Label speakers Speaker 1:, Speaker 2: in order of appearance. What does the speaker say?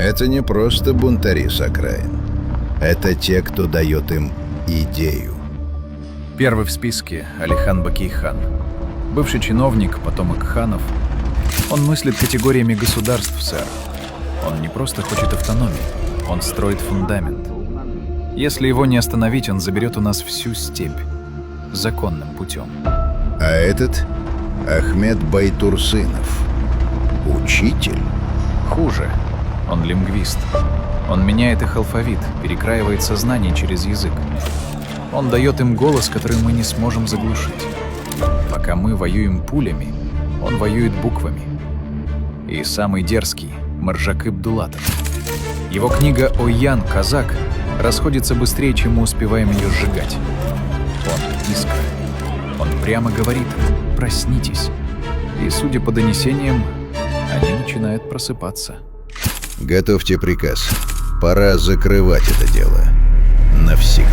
Speaker 1: Это не просто бунтари с окраин. Это те, кто дает им идею.
Speaker 2: Первый в списке — Алихан Бакейхан. Бывший чиновник, потомок ханов. Он мыслит категориями государств, сэр. Он не просто хочет автономии, он строит фундамент. Если его не остановить, он заберет у нас всю степь. Законным путем.
Speaker 1: А этот — Ахмед Байтурсынов. Учитель?
Speaker 2: Хуже. Он лингвист. Он меняет их алфавит, перекраивает сознание через язык. Он дает им голос, который мы не сможем заглушить. Пока мы воюем пулями, он воюет буквами. И самый дерзкий — Маржакып Дулатов. Его книга «Ойян, казак» расходится быстрее, чем мы успеваем ее сжигать. Он искра. Он прямо говорит: «Проснитесь». И, судя по донесениям, они начинают просыпаться.
Speaker 1: Готовьте приказ. Пора закрывать это дело. Навсегда.